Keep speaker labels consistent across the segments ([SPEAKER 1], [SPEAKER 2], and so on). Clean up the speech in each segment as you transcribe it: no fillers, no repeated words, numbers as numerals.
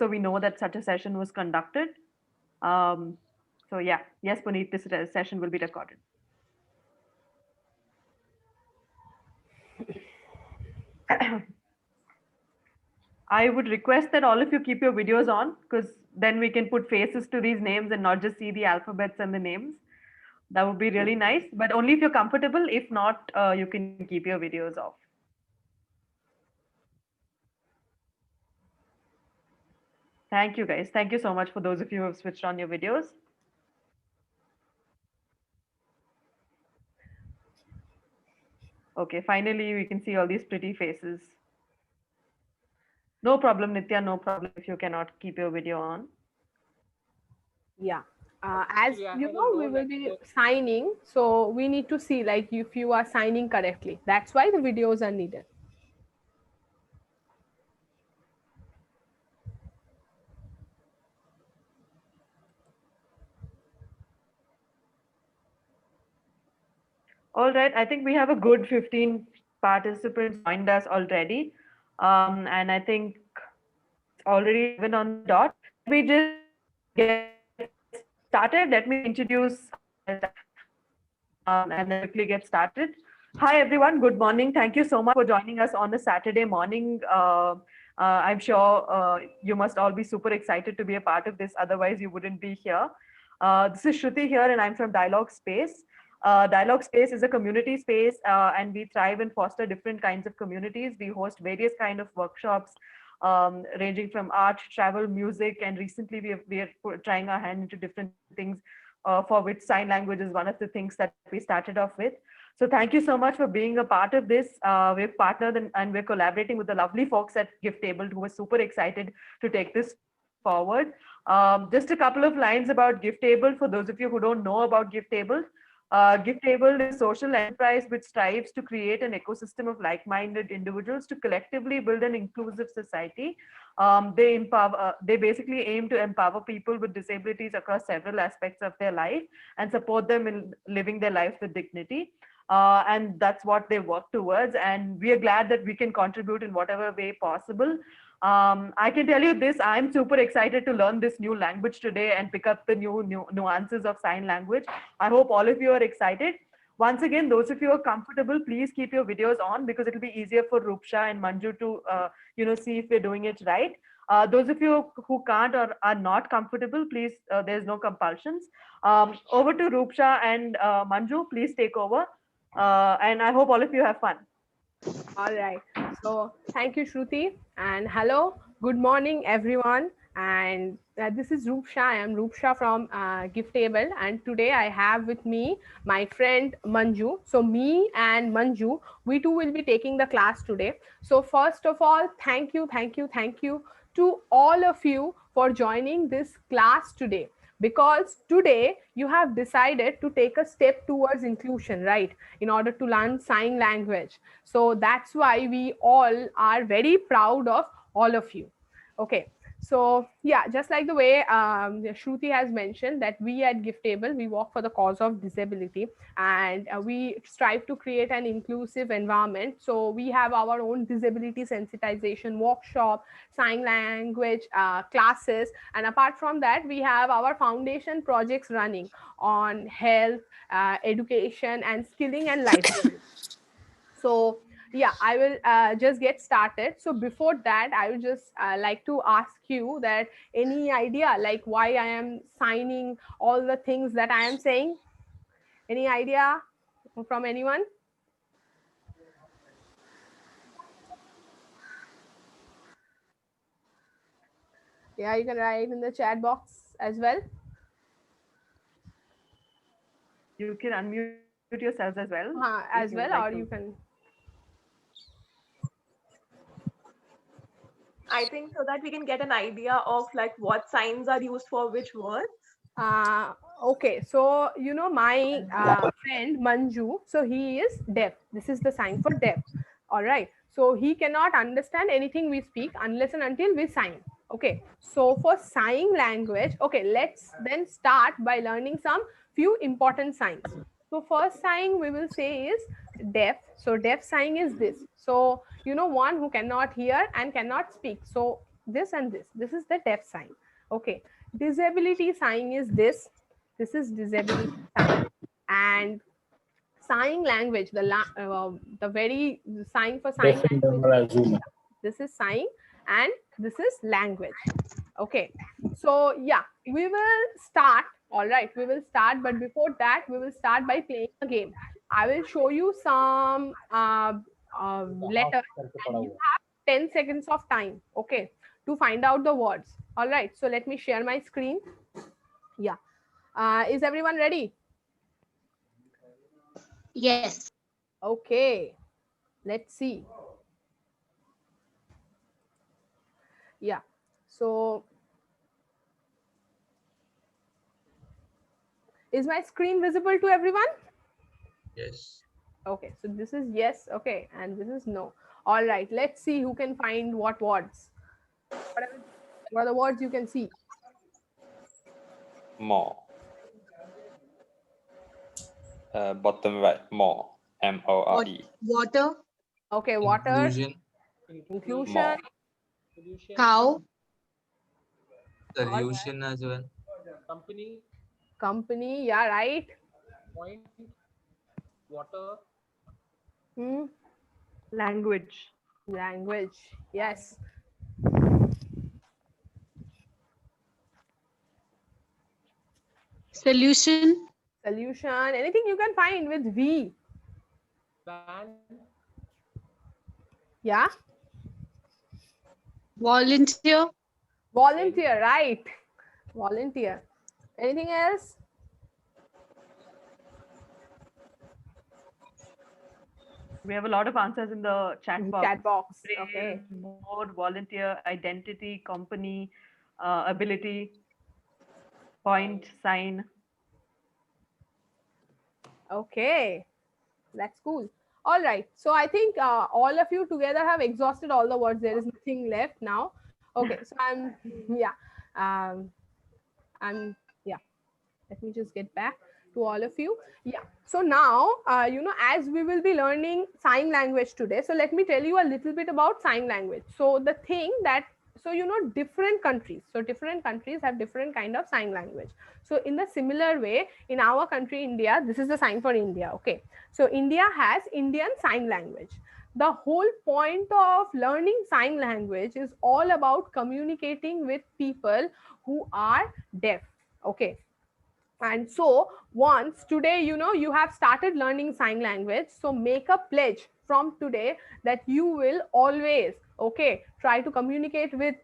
[SPEAKER 1] so we know that such a session was conducted. So yeah, yes, Puneet, this session will be recorded. I would request that all of you keep your videos on, because then we can put faces to these names and not just see the alphabets and the names. That would be really nice, but only if you're comfortable. If not, you can keep your videos off. Thank you, guys. Thank you so much for those of you who have switched on your videos. Okay, finally, we can see all these pretty faces. No problem, Nitya. No problem if you cannot keep your video on.
[SPEAKER 2] Yeah. As
[SPEAKER 3] Actually, I
[SPEAKER 2] you
[SPEAKER 3] have a
[SPEAKER 2] know, we
[SPEAKER 3] low
[SPEAKER 2] will be
[SPEAKER 3] network.
[SPEAKER 2] signing, so we need to see like if you are signing correctly. That's why the videos are needed.
[SPEAKER 1] All right, I think we have a good 15 participants joined us already. And I think it's already 11 on the dot. Let me just get started. Let me introduce our staff and then quickly get started. Hi, everyone. Good morning. Thank you so much for joining us on a Saturday morning. I'm sure you must all be super excited to be a part of this. Otherwise, you wouldn't be here. This is Shruti here, and I'm from Dialogue Space. Dialogue Space is a community space, and we thrive and foster different kinds of communities. We host various kind of workshops, ranging from art, travel, music, and recently we are trying our hand into different things, for which sign language is one of the things that we started off with. So thank you so much for being a part of this. We've partnered and we're collaborating with the lovely folks at Giftable who are super excited to take this forward. Just a couple of lines about Giftable for those of you who don't know about Giftable. Giftable is a social enterprise which strives to create an ecosystem of like-minded individuals to collectively build an inclusive society. They basically aim to empower people with disabilities across several aspects of their life and support them in living their lives with dignity. And that's what they work towards. And we are glad that we can contribute in whatever way possible. I can tell you this, I'm super excited to learn this new language today and pick up the new nuances of sign language. I hope all of you are excited. Once again, those of you who are comfortable, please keep your videos on because it'll be easier for Rupsha and Manju to, see if we're doing it right. Those of you who can't or are not comfortable, please, there's no compulsions. Over to Rupsha and Manju, please take over. And I hope all of you have fun.
[SPEAKER 2] All right. So thank you, Shruti. And hello, good morning, everyone. And this is Roopsha. I am Roopsha from Giftable. And today I have with me my friend Manju. So, me and Manju, we too will be taking the class today. So, first of all, thank you to all of you for joining this class today, because today you have decided to take a step towards inclusion, right, in order to learn sign language. So that's why we all are very proud of all of you. Okay, so yeah, just like the way Shruti has mentioned, that we at Giftable, we work for the cause of disability, and we strive to create an inclusive environment. So we have our own disability sensitization workshop, sign language classes, and apart from that, we have our foundation projects running on health, education, and skilling and livelihood. So yeah, I will just get started. So before that, I would just like to ask you that any idea like why I am signing all the things that I am saying? Any idea from anyone? Yeah, you can write in the chat box as well.
[SPEAKER 1] You can unmute yourselves as well if you would like
[SPEAKER 2] As
[SPEAKER 1] to.
[SPEAKER 2] well, or you can.
[SPEAKER 4] I think so that we can get an idea of like what signs are used for which words.
[SPEAKER 2] Uh, okay, so you know my friend Manju, so he is deaf. This is the sign for deaf. All right, so he cannot understand anything we speak unless and until we sign. Okay, so for sign language, okay, let's then start by learning some few important signs. So first sign we will say is deaf. So deaf sign is this. So you know, one who cannot hear and cannot speak. So this and this. This is the deaf sign. Okay. Disability sign is this. This is disability sign. And sign language, the very sign for sign language. This is sign and this is language. Okay. So yeah, we will start. All right, we will start. But before that, we will start by playing a game. I will show you some letters, and you have 10 seconds of time, okay, to find out the words. All right, so let me share my screen. Yeah. Is everyone ready?
[SPEAKER 3] Yes.
[SPEAKER 2] Okay. Let's see. Yeah. So is my screen visible to everyone?
[SPEAKER 5] Yes.
[SPEAKER 2] Okay, so this is yes, okay, and this is no. All right, let's see who can find what words. What are the words you can see?
[SPEAKER 5] More. Bottom right. More. M-O-R-E.
[SPEAKER 3] Water,
[SPEAKER 2] Okay, water, inclusion,
[SPEAKER 5] More.
[SPEAKER 3] cow,
[SPEAKER 5] Solution as well.
[SPEAKER 2] company, yeah, right.
[SPEAKER 6] Point, water,
[SPEAKER 1] Language.
[SPEAKER 2] Language, yes.
[SPEAKER 3] solution,
[SPEAKER 2] Solution, anything you can find with V.
[SPEAKER 6] van,
[SPEAKER 2] Yeah,
[SPEAKER 3] volunteer,
[SPEAKER 2] volunteer, right. Volunteer. Anything else?
[SPEAKER 1] We have a lot of answers in the chat box.
[SPEAKER 2] Chat box.
[SPEAKER 1] Brave,
[SPEAKER 2] Okay.
[SPEAKER 1] more, volunteer, identity, company, ability, point, sign.
[SPEAKER 2] Okay, that's cool. All right, so I think all of you together have exhausted all the words. There is nothing left now. Okay, so I'm yeah, yeah. Let me just get back to all of you. Yeah. So now, as we will be learning sign language today, so let me tell you a little bit about sign language. So the thing that, so different countries. So different countries have different kind of sign language. So in the similar way, in our country, India, this is the sign for India. Okay. So India has Indian sign language. The whole point of learning sign language is all about communicating with people who are deaf. Okay. And so once today, you have started learning sign language. So make a pledge from today that you will always, okay, try to communicate with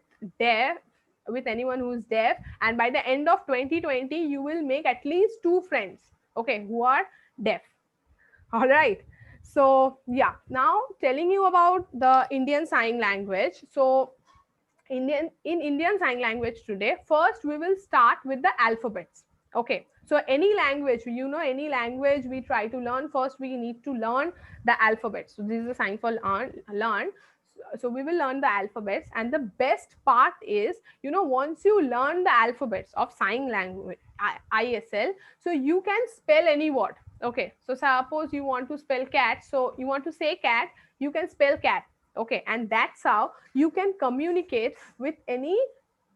[SPEAKER 2] anyone who is deaf. And by the end of 2020, you will make at least 2 friends, okay, who are deaf. All right. So yeah, now telling you about the Indian sign language. So in Indian sign language today, first we will start with the alphabets. Okay, so any language, any language we try to learn, first we need to learn the alphabet. So this is a sign for learn. So we will learn the alphabets, and the best part is, once you learn the alphabets of sign language, ISL, so you can spell any word. Okay, so suppose you want to spell cat, so you want to say cat, you can spell cat. Okay, and that's how you can communicate with any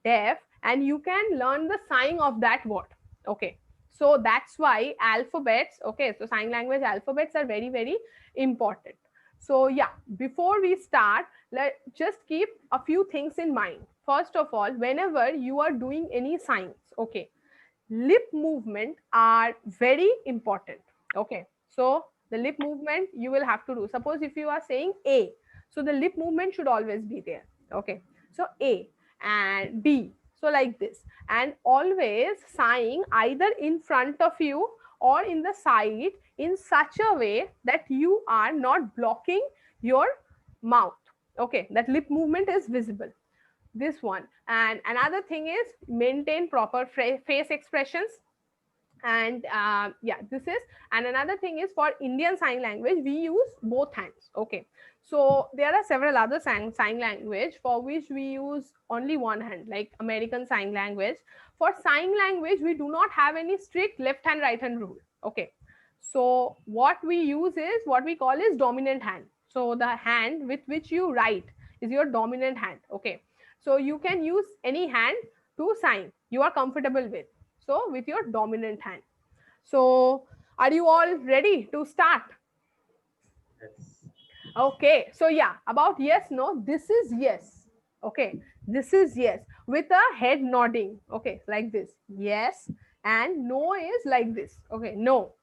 [SPEAKER 2] deaf, and you can learn the sign of that word. Okay, so that's why alphabets, okay, so sign language alphabets are very, very important. So yeah, before we start, let's just keep a few things in mind. First of all, whenever you are doing any signs, okay, lip movement are very important. Okay, so the lip movement you will have to do. Suppose if you are saying A, so the lip movement should always be there. Okay, so A and B, so like this, and always sign either in front of you or in the side in such a way that you are not blocking your mouth. Okay, that lip movement is visible. This one. And another thing is maintain proper face expressions. And yeah, this is, and another thing is for Indian sign language we use both hands. Okay, so there are several other sign language for which we use only one hand, like American sign language. For sign language we do not have any strict left hand right hand rule. Okay, so what we use is what we call is dominant hand. So the hand with which you write is your dominant hand. Okay, So you can use any hand to sign you are comfortable with. So with your dominant hand. So are you all ready to start?
[SPEAKER 5] Yes.
[SPEAKER 2] Okay, so yeah, about yes, no, this is yes. Okay, this is yes with a head nodding. Okay, like this. Yes, and no is like this. Okay, no.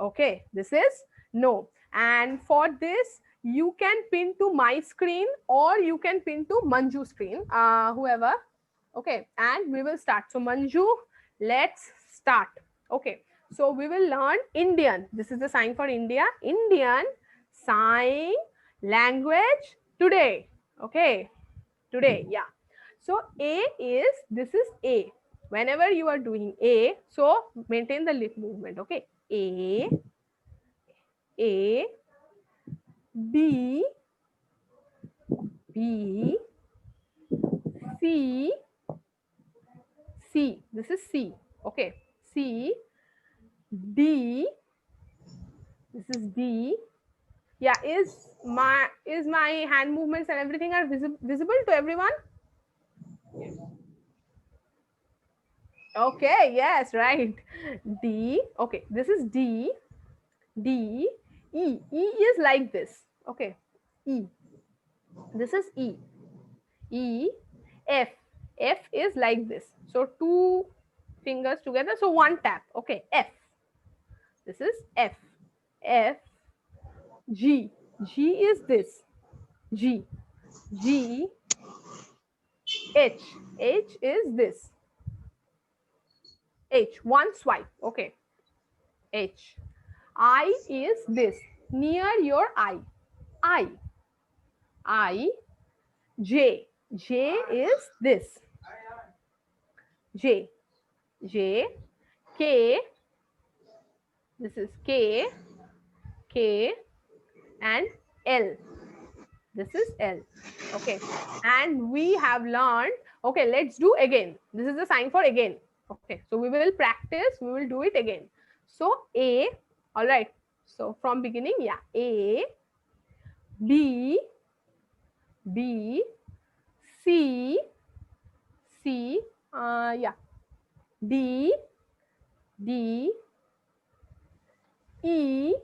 [SPEAKER 2] Okay, this is no. And for this, you can pin to my screen or you can pin to Manju screen, whoever. Okay, and we will start. So Manju, let's start. Okay, so we will learn Indian. This is the sign for India. Indian sign language today. Okay, today, yeah. So A is, this is A. Whenever you are doing A, so maintain the lip movement. Okay, A, B, B, C, C. This is C. Okay, C, D. This is D. Yeah, is my hand movements and everything are visible to everyone?
[SPEAKER 6] Yes.
[SPEAKER 2] Okay, yes, right. D. Okay, this is D. D. E. E is like this. Okay, E. This is E. E. F. F is like this. So two fingers together. So one tap. Okay, F. This is F. F. G. G is this. G. G. H. H is this. H. One swipe. Okay. H. I is this. Near your eye. I. I. J. J is this. J. J. K. This is K. K. And L. This is L. Okay. And we have learned. Okay, let's do again. This is the sign for again. Okay. So we will practice. We will do it again. So A. All right. So from beginning, yeah. A. B. B. C. C. Yeah. D. D. E.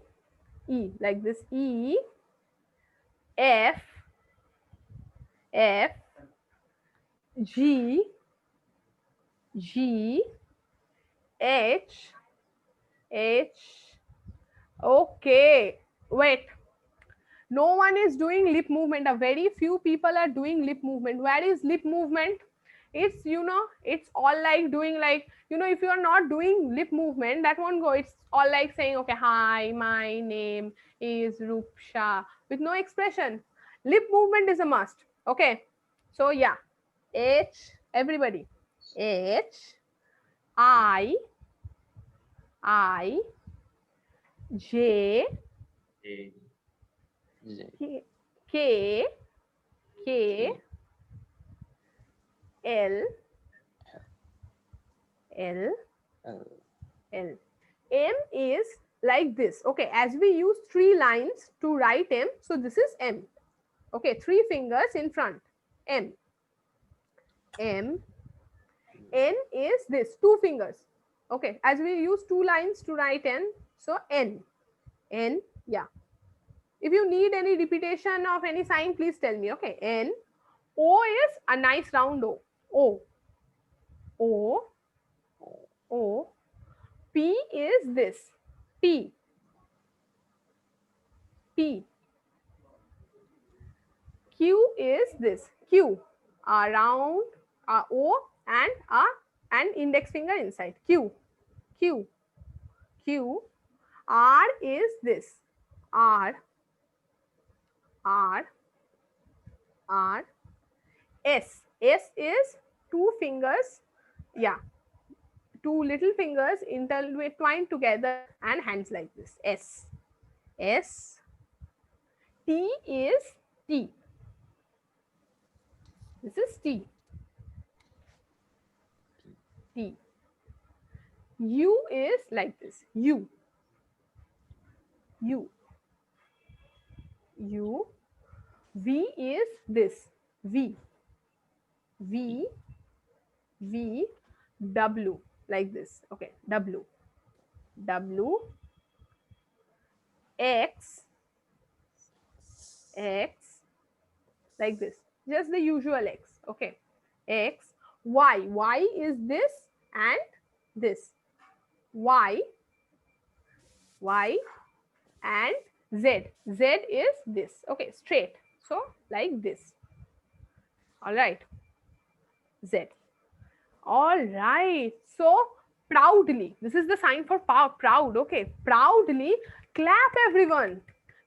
[SPEAKER 2] E. Like this. E. F. F. G. G. H. H. Okay. Wait. No one is doing lip movement. A very few people are doing lip movement. Where is lip movement? It's, it's all like doing like, if you are not doing lip movement, that won't go. It's all like saying, okay, hi, my name is Rupsha, with no expression. Lip movement is a must. Okay. So yeah. H, everybody. H, I, J,
[SPEAKER 5] A. J.
[SPEAKER 2] K, K, L, L,
[SPEAKER 5] L.
[SPEAKER 2] L. M is like this. Okay, as we use 3 lines to write M, so this is M. Okay, 3 fingers in front. M. M. N is this, 2 fingers. Okay, as we use 2 lines to write N, so N. N, yeah. If you need any repetition of any sign, please tell me. Okay, N. O is a nice round O. O. O. O. P is this. P. P. Q is this. Q. A round, a O and an index finger inside. Q. Q. Q. R is this. R. R. R. S. S is 2 fingers. Yeah. 2 little fingers intertwined together and hands like this. S. S. T is T. This is T. T. U is like this. U. U. U. V is this. V. V, V, W, like this. Okay, W, W, X, X, like this. Just the usual X. Okay, X, Y. Y is this and this. Y, Y, and Z. Z is this. Okay, straight. So like this. All right. Z. All right. So proudly, this is the sign for proud. Okay, proudly clap, everyone.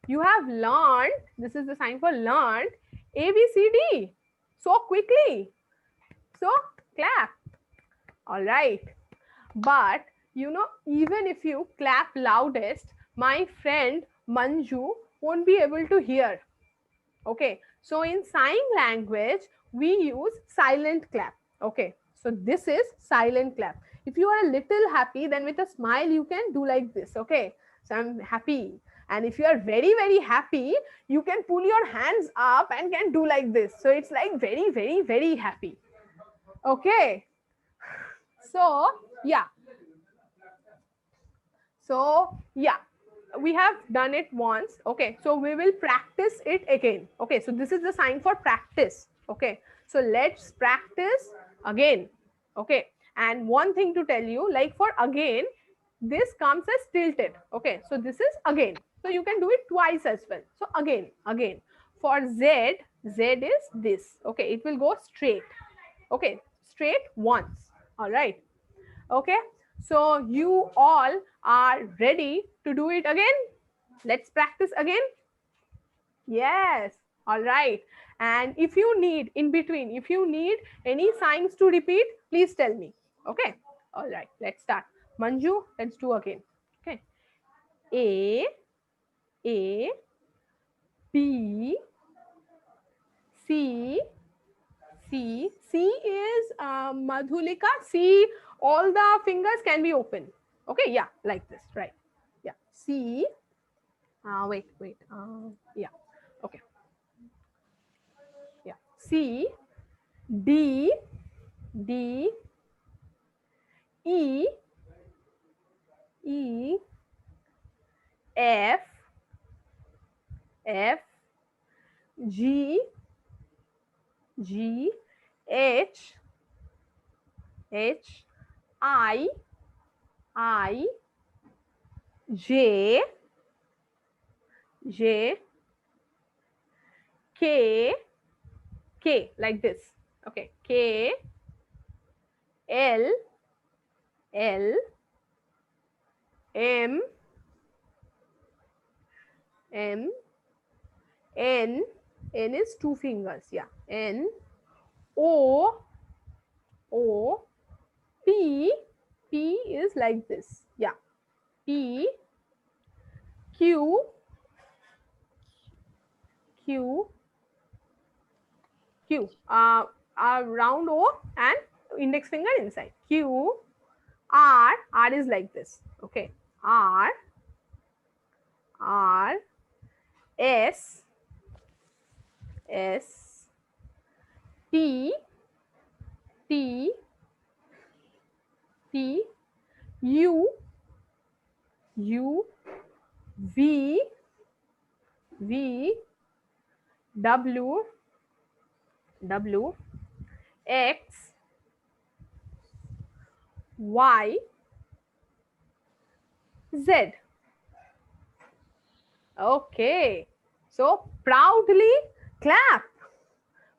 [SPEAKER 2] You have learned, this is the sign for learned A, B, C, D so quickly. So clap. All right. But you know, even if you clap loudest, my friend Manju won't be able to hear. Okay, so in sign language, we use silent clap. Okay, so this is silent clap. If you are a little happy, then with a smile, you can do like this. Okay, so I'm happy. And if you are very, very happy, you can pull your hands up and can do like this. So it's like very, very, very happy. Okay, so yeah. So yeah, we have done it once. Okay, so we will practice it again. Okay, so this is the sign for practice. Okay, so let's practice again. Okay, and one thing to tell you, like for again, this comes as tilted. Okay, so this is again. So you can do it twice as well. So again, again. For Z, Z is this. Okay, it will go straight. Okay, straight once. All right. Okay, so you all are ready to do it again? Let's practice again. Yes. All right. And if you need in between, if you need any signs to repeat, please tell me. Okay. All right. Let's start. Manju, let's do again. Okay. A, B, C, C. C is Madhulika. C, all the fingers can be open. Okay, yeah, like this, right? Yeah, C. Wait. Yeah, okay. Yeah, C, D, D, E, E, F, F, G, G, H, H, I, J, J, K, K, like this. Okay, K, L, L, M, M, N, N is two fingers, yeah, N, O, O, P, P is like this, yeah, P, Q, Q, Q, round O and index finger inside, Q, R, R is like this, okay, R, R, S, S, T, T, T, U, U, V, V, W, W, X, Y, Z. Okay, so proudly clap.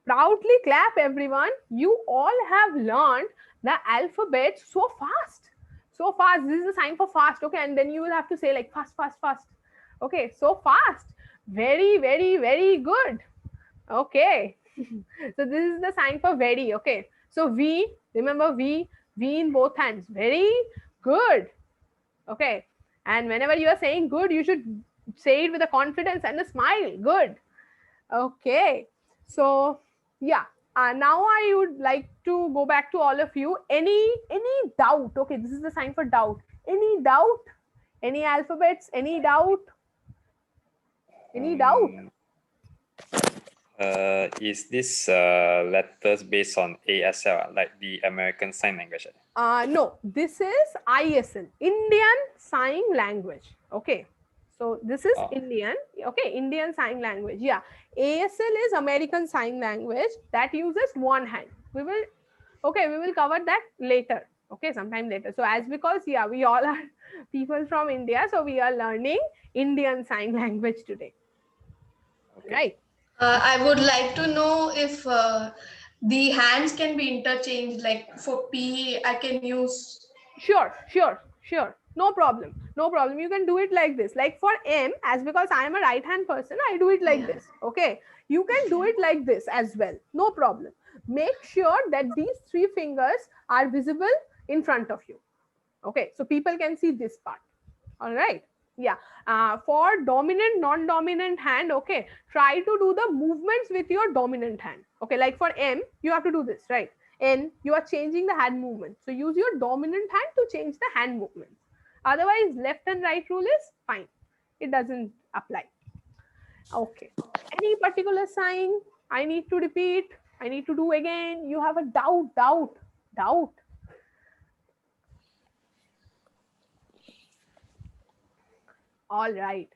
[SPEAKER 2] Proudly clap, everyone. You all have learned the alphabet so fast. So fast. This is a sign for fast. Okay, and then you will have to say like fast, fast, fast. Okay, so fast. Very, very, very good. Okay. So this is the sign for very. Okay. So V, remember V in both hands. Very good. Okay. And whenever you are saying good, you should say it with a confidence and a smile. Good. Okay. So yeah. Now I would like to go back to all of you. Any doubt? Okay, this is the sign for doubt. Any doubt? Any alphabets? Any doubt? Any doubt?
[SPEAKER 5] Is this letters based on ASL, like the American Sign Language?
[SPEAKER 2] No, this is ISL, Indian Sign Language. Okay. So this is
[SPEAKER 5] Oh.
[SPEAKER 2] Indian. Okay, Indian Sign Language. Yeah. ASL is American Sign Language that uses one hand. We will cover that later. Okay, sometime later. So as because yeah, we all are people from India, so we are learning Indian Sign Language today.
[SPEAKER 5] Okay.
[SPEAKER 2] Right.
[SPEAKER 7] I would like to know if the hands can be interchanged. Like for P, I can use.
[SPEAKER 2] Sure. No problem. You can do it like this. Like for M, as because I am a right hand person, I do it like
[SPEAKER 7] Yeah.
[SPEAKER 2] this. Okay. You can do it like this as well. No problem. Make sure that these three fingers are visible in front of you. Okay. So people can see this part. All right. Yeah. For dominant, non-dominant hand, okay, try to do the movements with your dominant hand. Okay. Like for M, you have to do this, right? N, you are changing the hand movement. So use your dominant hand to change the hand movements. Otherwise, left and right rule is fine. It doesn't apply. Okay. Any particular sign I need to repeat? I need to do again? You have a doubt. All right.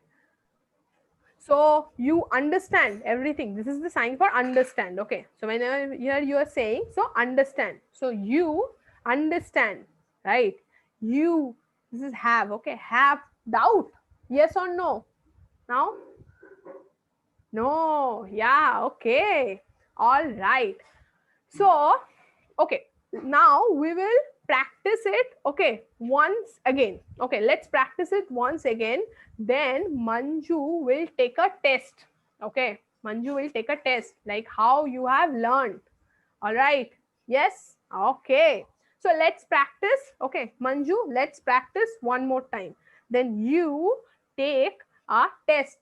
[SPEAKER 2] So you understand everything. This is the sign for understand. Okay. So whenever here you are saying, so understand. So you understand, right? You, this is have. Okay. Have doubt. Yes or no? Now? No. Yeah. Okay. All right. So, okay. Now we will practice it. Okay. Once again. Okay. Let's practice it once again. Then Manju will take a test. Okay. Manju will take a test like how you have learned. All right. Yes. Okay. So let's practice. Okay. Manju, let's practice one more time. Then you take a test.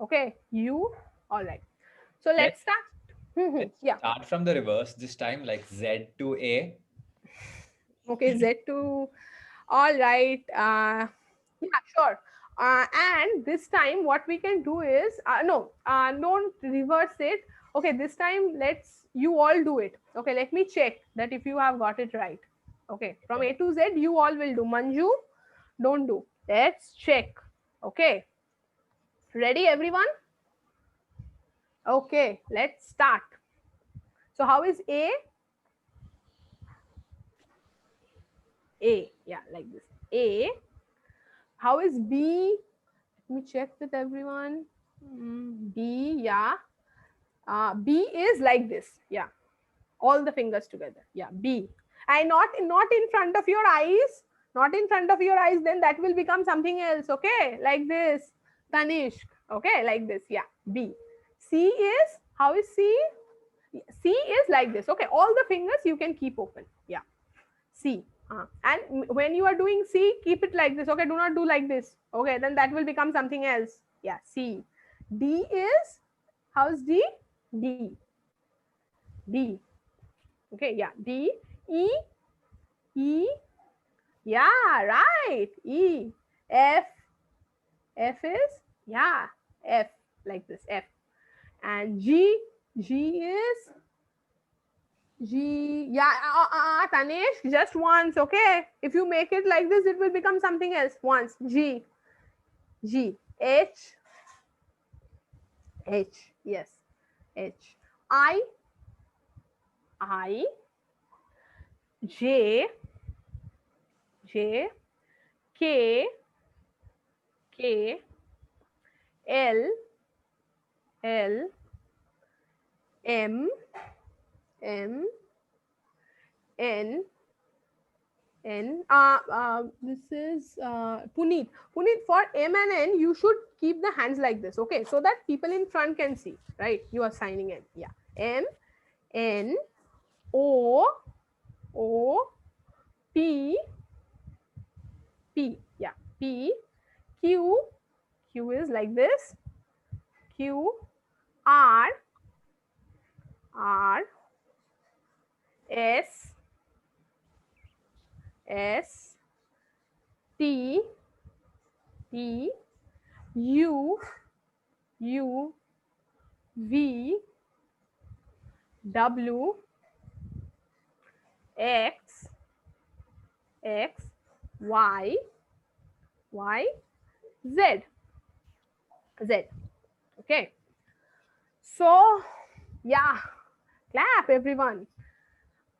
[SPEAKER 2] Okay. You. All right. So let's start.
[SPEAKER 6] Let's
[SPEAKER 2] Yeah.
[SPEAKER 6] start from the reverse this time, like Z to A.
[SPEAKER 2] Okay. Z to. All right. Yeah, sure. And this time what we can do is don't reverse it. Okay, this time you all do it. Okay, let me check that if you have got it right. Okay, from A to Z you all will do. Manju, don't do. Let's check. Okay, ready everyone? Okay, let's start. So how is A? Yeah, like this. A. How is B? Let me check with everyone. B, yeah. B is like this. Yeah. All the fingers together. Yeah. B. And not in front of your eyes. Not in front of your eyes. Then that will become something else. Okay. Like this. Tanishq. Okay. Like this. Yeah. B. C is, how is C? C is like this. Okay. All the fingers you can keep open. Yeah. C. And when you are doing C, keep it like this. Okay, do not do like this. Okay, then that will become something else. Yeah, C. D is, how's D? D. D. Okay, yeah, D. E. E. Yeah, right. E. F. F is, yeah, F. Like this, F. And G. G is, G, yeah, Tanishq, just once, okay? If you make it like this, it will become something else. Once, G, G, H, H, yes, H, I, J, J, K, K, L, L, M, M, N, N. This is Puneet. Puneet, for M and N, you should keep the hands like this, okay? So that people in front can see, right? You are signing in. Yeah. M, N, O, P, P. Yeah. P, Q, Q is like this. Q, R, S, T, U, V, W, X, X, Y, Y, Z, Z. Okay. So, yeah, clap everyone.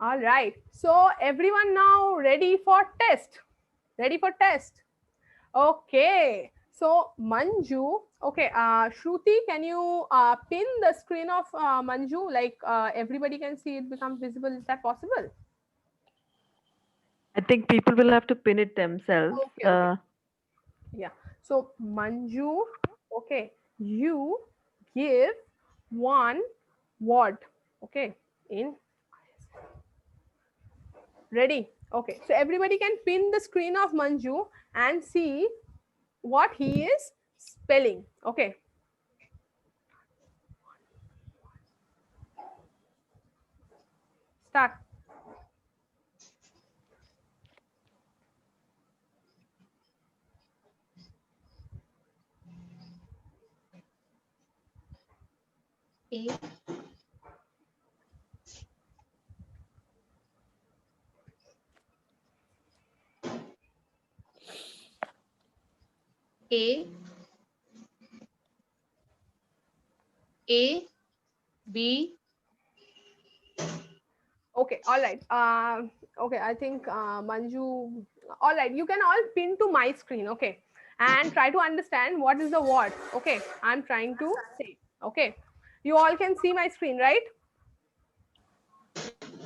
[SPEAKER 2] All right. So, everyone now ready for test? Ready for test? Okay. So, Manju, okay, Shruti, can you pin the screen of Manju? Like everybody can see it become visible. Is that possible?
[SPEAKER 1] I think people will have to pin it themselves.
[SPEAKER 2] Okay, okay. Yeah. So Manju, okay, you give one word. Okay. In ready. Okay. So everybody can pin the screen of Manju and see what he is spelling. Okay. Start.
[SPEAKER 3] A, A, A, B.
[SPEAKER 2] Okay. All right. Okay. I think Manju. All right. You can all pin to my screen. Okay. And try to understand what is the word. Okay. I'm trying to say. Okay. You all can see my screen, right?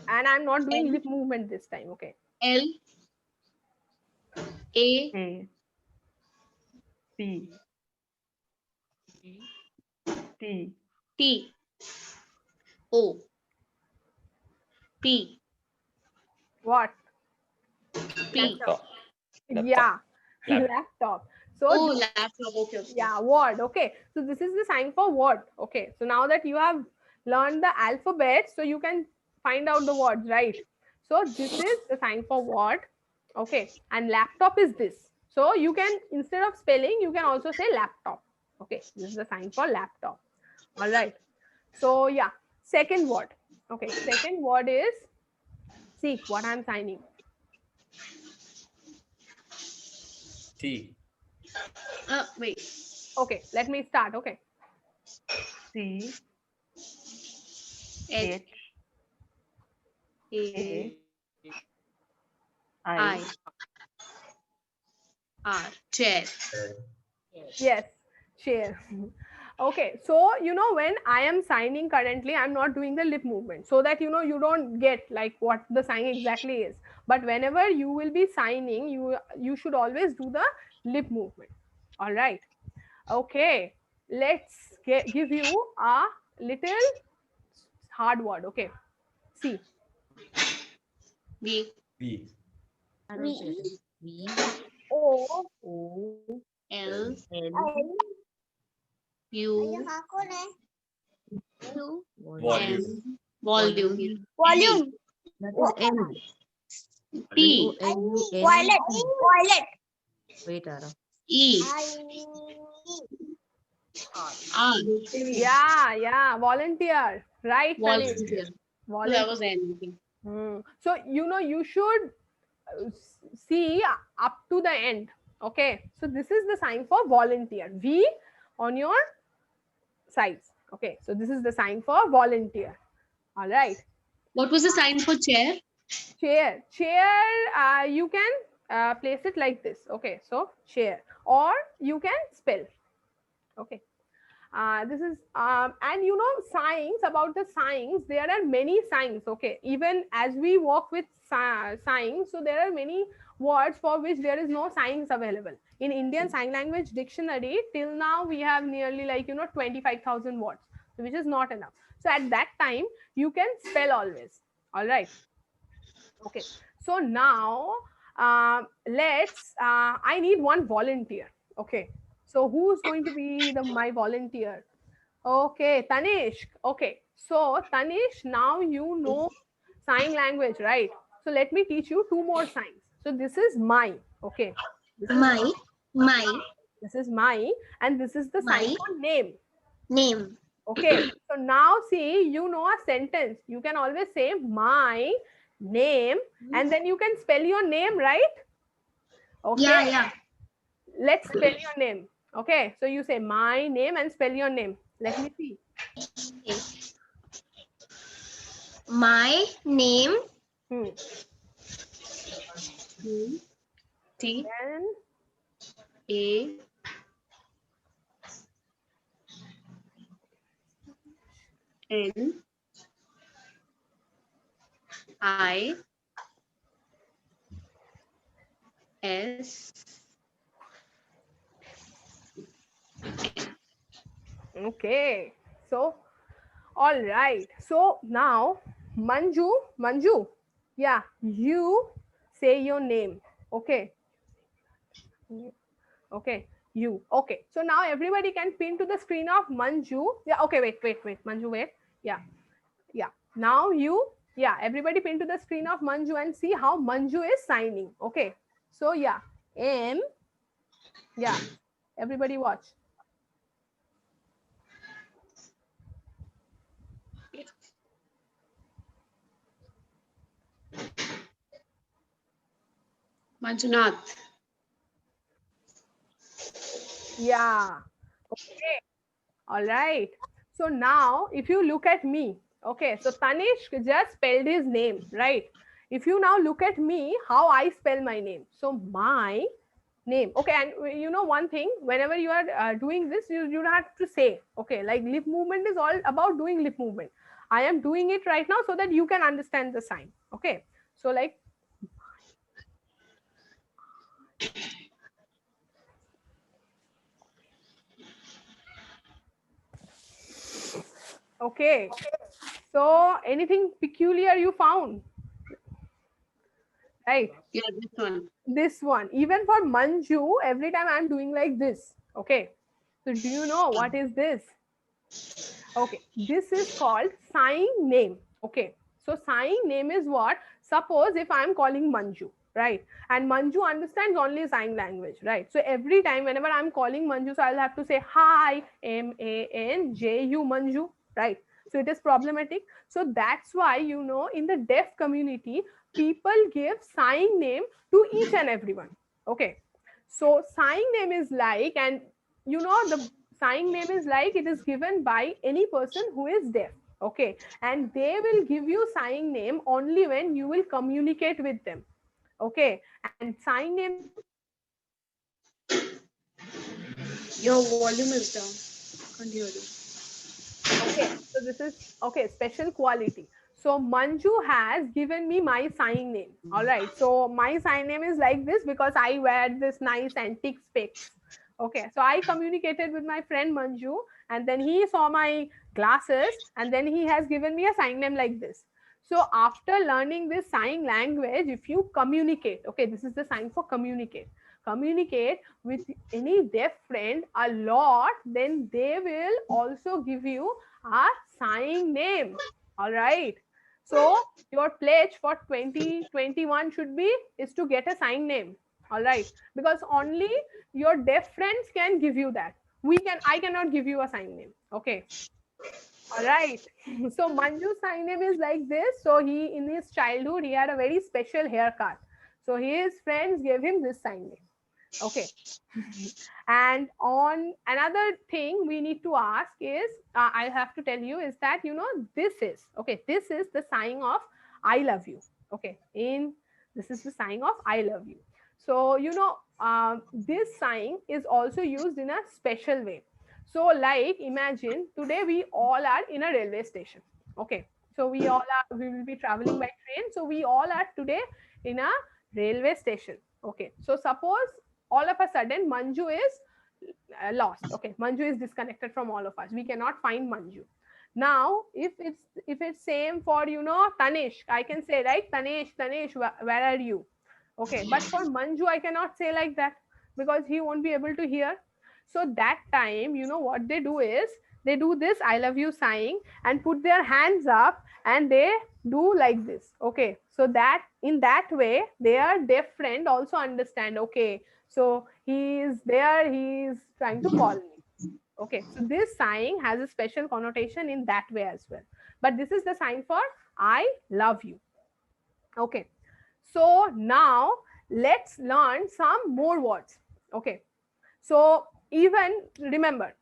[SPEAKER 2] And I'm not doing
[SPEAKER 3] L.
[SPEAKER 2] lip movement this time. Okay.
[SPEAKER 3] L, A,
[SPEAKER 1] A, B, T,
[SPEAKER 3] T, O, P,
[SPEAKER 2] What?
[SPEAKER 3] P.
[SPEAKER 5] Laptop.
[SPEAKER 2] Yeah.
[SPEAKER 6] Lap-
[SPEAKER 2] Laptop. So
[SPEAKER 3] Oh, laptop. Okay, okay.
[SPEAKER 2] yeah, word. Okay. So this is the sign for word. Okay. So now that you have learned the alphabet, so you can find out the words, right? So this is the sign for word. Okay. And laptop is this. So you can, instead of spelling, you can also say laptop. Okay. This is the sign for laptop. All right. So yeah, second word. Okay. Second word is, see what I'm signing.
[SPEAKER 6] T.
[SPEAKER 3] Wait.
[SPEAKER 2] Okay. Let me start. Okay.
[SPEAKER 1] C,
[SPEAKER 3] H,
[SPEAKER 1] H,
[SPEAKER 3] A,
[SPEAKER 1] I,
[SPEAKER 3] I, R. Chair.
[SPEAKER 2] Yes, share. Okay, so when I am signing currently, I'm not doing the lip movement so that you don't get like what the sign exactly is. But whenever you will be signing, you should always do the lip movement. All right. Okay, let's give you a little hard word. Okay, see.
[SPEAKER 3] B,
[SPEAKER 6] B.
[SPEAKER 2] O,
[SPEAKER 3] L, U,
[SPEAKER 6] Volume.
[SPEAKER 3] Volume.
[SPEAKER 7] Volume.
[SPEAKER 3] T,
[SPEAKER 7] Violet. Violet.
[SPEAKER 3] E, R.
[SPEAKER 2] yeah, volunteer. Right, Tanish?
[SPEAKER 3] Volunteer. So
[SPEAKER 2] Volunteer.
[SPEAKER 3] that was anything.
[SPEAKER 2] So you should see up to the end. Okay, so this is the sign for volunteer. V on your sides. Okay, so this is the sign for volunteer. All right.
[SPEAKER 3] What was the sign for chair?
[SPEAKER 2] Chair, you can place it like this. Okay, so chair, or you can spell. Okay. This is and signs, about the signs, there are many signs. Okay, even as we work with signs, so there are many words for which there is no signs available in Indian Sign Language Dictionary. Till now we have nearly 25,000 words, which is not enough. So at that time you can spell always. All right. Okay, so now I need one volunteer. Okay, so who's going to be my volunteer? Okay, Tanishq. Okay, so Tanishq, now you know sign language, right? So let me teach you two more signs. So this is my. Okay, this is
[SPEAKER 7] My.
[SPEAKER 2] this is my, and this is the sign
[SPEAKER 7] My.
[SPEAKER 2] for name.
[SPEAKER 7] Name.
[SPEAKER 2] Okay, so now see, you know a sentence. You can always say my name, and then you can spell your name, right? Okay,
[SPEAKER 3] Yeah.
[SPEAKER 2] let's spell your name. Okay, so you say my name and spell your name. Let me see.
[SPEAKER 3] My name.
[SPEAKER 2] Hmm.
[SPEAKER 3] T
[SPEAKER 2] Then
[SPEAKER 3] A N I S.
[SPEAKER 2] okay. So all right. So now Manju, yeah, you say your name. Okay. Okay. You. Okay. So now everybody can pin to the screen of Manju. Yeah. Okay. Wait. Manju, wait. Yeah. Now you. Yeah. Everybody pin to the screen of Manju and see how Manju is signing. Okay. So yeah. M. Yeah. Everybody watch.
[SPEAKER 3] Manjunath.
[SPEAKER 2] Yeah. Okay. All right. So now, if you look at me, okay, so Tanishq just spelled his name, right? If you now look at me, how I spell my name. So my name, okay, and you know one thing, whenever you are doing this, you have to say, okay, like lip movement is all about doing lip movement. I am doing it right now so that you can understand the sign, okay? So like, okay, so anything peculiar you found, right?
[SPEAKER 3] Yeah, this one.
[SPEAKER 2] This one, even for Manju, every time I'm doing like this, okay? So do you know what is this? Okay, this is called sign name. Okay, so sign name is what? Suppose if I'm calling Manju, right? And Manju understands only sign language, right? So every time whenever I'm calling Manju, so I'll have to say hi, Manju, Manju, right? So it is problematic. So that's why, you know, in the deaf community, people give sign name to each and everyone. Okay, so sign name is like, and you know, the sign name is like it is given by any person who is deaf, okay, and they will give you sign name only when you will communicate with them, okay, and sign name.
[SPEAKER 3] Your volume is down. Can't hear you.
[SPEAKER 2] Okay, so this is okay, special quality. So Manju has given me my sign name. All right, so my sign name is like this because I wear this nice antique specs. Okay, so I communicated with my friend Manju, and then he saw my glasses, and then he has given me a sign name like this. So after learning this sign language, if you communicate, okay, this is the sign for communicate with any deaf friend a lot, then they will also give you a sign name. All right, so your pledge for 2021 should be is to get a sign name. All right, because only your deaf friends can give you that. I cannot give you a sign name. Okay, all right. So Manju's sign name is like this. So he, in his childhood, he had a very special haircut. So his friends gave him this sign name. Okay. And on another thing we need to ask is, I have to tell you is that, you know, this is, okay, this is the sign of I love you. Okay. This is the sign of I love you. So, you know, this sign is also used in a special way. So like, imagine today we all are in a railway station. Okay. So we will be traveling by train. So we all are today in a railway station. Okay. So suppose all of a sudden Manju is lost. Okay, Manju is disconnected from all of us. We cannot find Manju. Now, if it's same for, you know, Tanishq, I can say, right, Tanishq, where are you? Okay, but for Manju, I cannot say like that because he won't be able to hear. So that time, you know what they do is they do this I love you sign and put their hands up and they do like this. Okay, so that in that way, their deaf friend also understand. Okay, so he is there, he is trying to call me. Okay, so this sign has a special connotation in that way as well. But this is the sign for I love you. Okay, so now let's learn some more words. Okay, so even remember,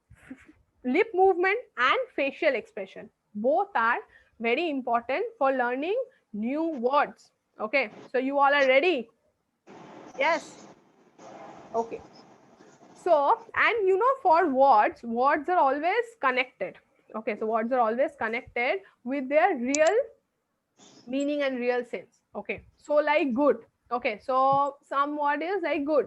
[SPEAKER 2] lip movement and facial expression both are very important for learning new words. Okay, so you all are ready? Yes. Okay, so and for words are always connected. Okay, so words are always connected with their real meaning and real sense. Okay, so like good. Okay, so some word is like good.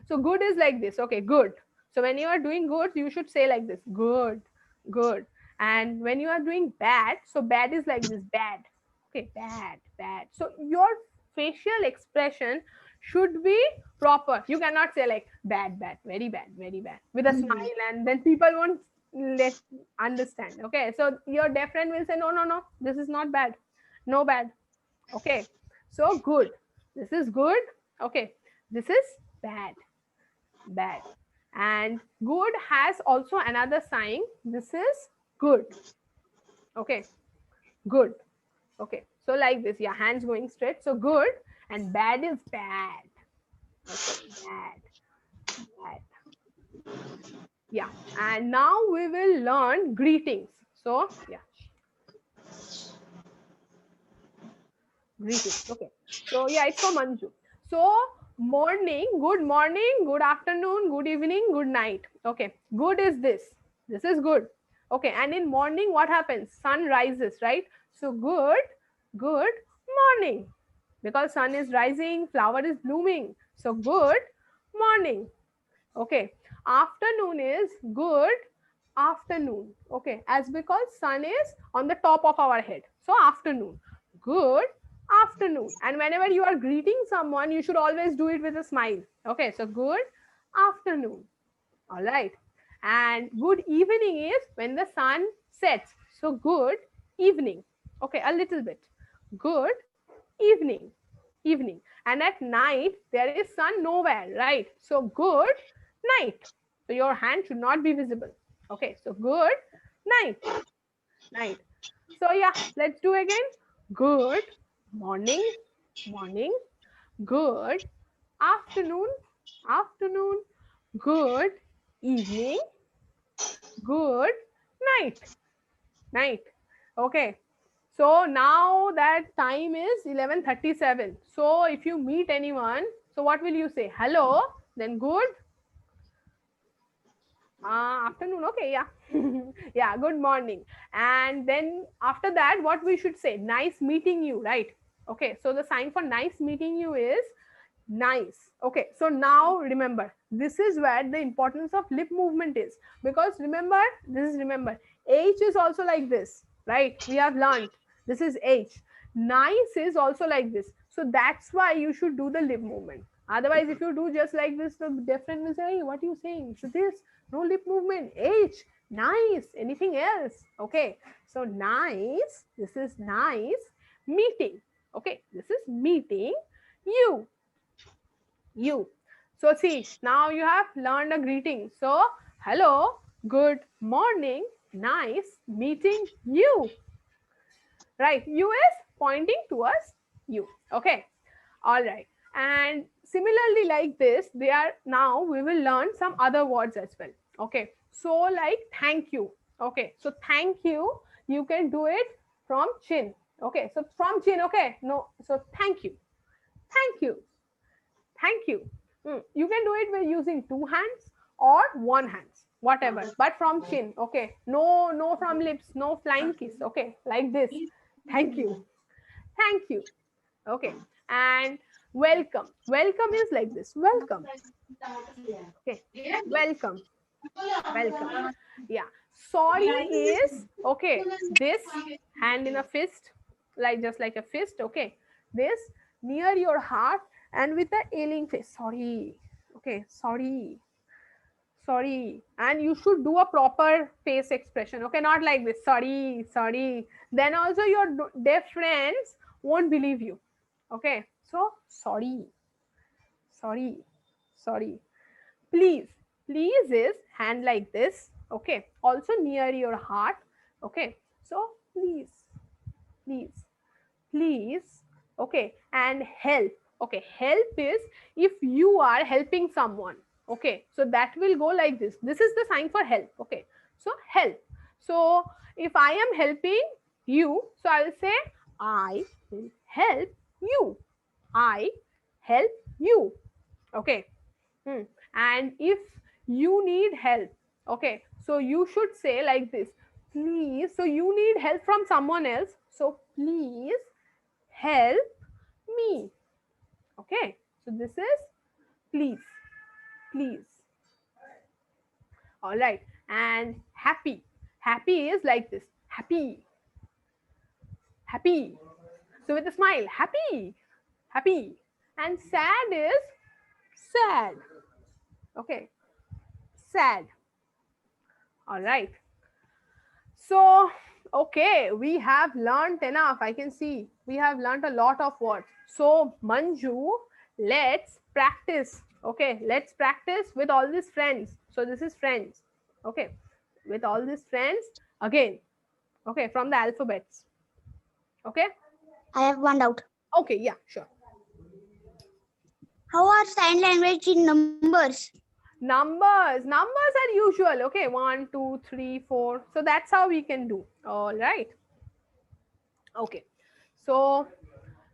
[SPEAKER 2] So good is like this. Okay, good. So when you are doing good, you should say like this, good, good. And when you are doing bad, so bad is like this, bad. Okay, bad, bad. So your facial expression should be proper. You cannot say like bad, bad, very bad with a smile, and then people won't let understand. Okay, so your deaf friend will say, no, no, no, this is not bad, no bad. Okay, so good, this is good. Okay, this is bad, bad. And good has also another sign, this is good. Okay, good. Okay, so like this, yeah, hands going straight. So good, and bad is bad. Okay, bad, bad. Yeah, and now we will learn greetings. So yeah, greetings. Okay, so yeah, it's for Manju. So morning, good afternoon, good evening, good night. Okay, good is this, this is good. Okay, and in morning what happens? Sun rises, right? So good morning, because sun is rising, flower is blooming. So good morning. Okay, afternoon is good afternoon. Okay, as because sun is on the top of our head, so afternoon, good afternoon. And whenever you are greeting someone, you should always do it with a smile. Okay, so good afternoon. All right, and good evening is when the sun sets, so good evening. Okay, a little bit, good evening, evening. And at night there is sun nowhere, right? So good night. So your hand should not be visible. Okay, so good night, night. So yeah, let's do again. Good morning, morning. Good afternoon, afternoon. Good evening, good night, night. Okay, so now that time is 11:37. So if you meet anyone, so what will you say? Hello, then good afternoon. Okay, yeah. Yeah, good morning. And then after that, what we should say? Nice meeting you, right? Okay, so the sign for nice meeting you is nice. Okay, so now remember, this is where the importance of lip movement is, because remember, H is also like this, right? We have learned this is H. Nice is also like this, so that's why you should do the lip movement. Otherwise, if you do just like this, the different will say, hey, what are you saying? So this, no lip movement. H, nice. Anything else? Okay, so nice, this is nice meeting. Okay, this is meeting you, you. So see, now you have learned a greeting. So hello, good morning, nice meeting you. Right, you is pointing towards you. Okay, all right. And similarly like this, they are, now we will learn some other words as well. Okay, so like thank you. Okay, so thank you can do it from chin. Okay, so from chin. Okay, no, so thank you, thank you, thank you. You can do it by using two hands or one hands, whatever, but from chin. Okay, no from lips, no flying kiss. Okay, like this, thank you, thank you. Okay, and welcome, welcome is like this, welcome. Okay, welcome, welcome. Yeah, sorry is, okay, this hand in a fist, like just like a fist. Okay, this near your heart and with the ailing face, sorry. Okay, sorry, sorry. And you should do a proper face expression. Okay, not like this, sorry, sorry. Then also your deaf friends won't believe you. Okay, so sorry, sorry, sorry. Please, please is hand like this. Okay, also near your heart. Okay, so please, please, please. Okay, and help. Okay, help is if you are helping someone. Okay, so that will go like this. This is the sign for help. Okay, so help. So if I am helping you, so I will say I will help you. I help you. Okay. And if you need help, okay, so you should say like this, please. So you need help from someone else. So please help me. Okay. So this is please, please. All right. And happy. Happy is like this. Happy, happy. So with a smile, happy, happy. And sad is sad. Okay. Sad. All right. So, okay, we have learned enough. I can see we have learned a lot of words. So, Manju, let's practice. Okay, let's practice with all these friends. So, this is friends. Okay, with all these friends again. Okay, from the alphabets. Okay,
[SPEAKER 8] I have one doubt.
[SPEAKER 2] okay, yeah, sure.
[SPEAKER 8] How are sign language in numbers?
[SPEAKER 2] Numbers are usual. Okay, 1 2 3 4. So that's how we can do. All right. Okay, so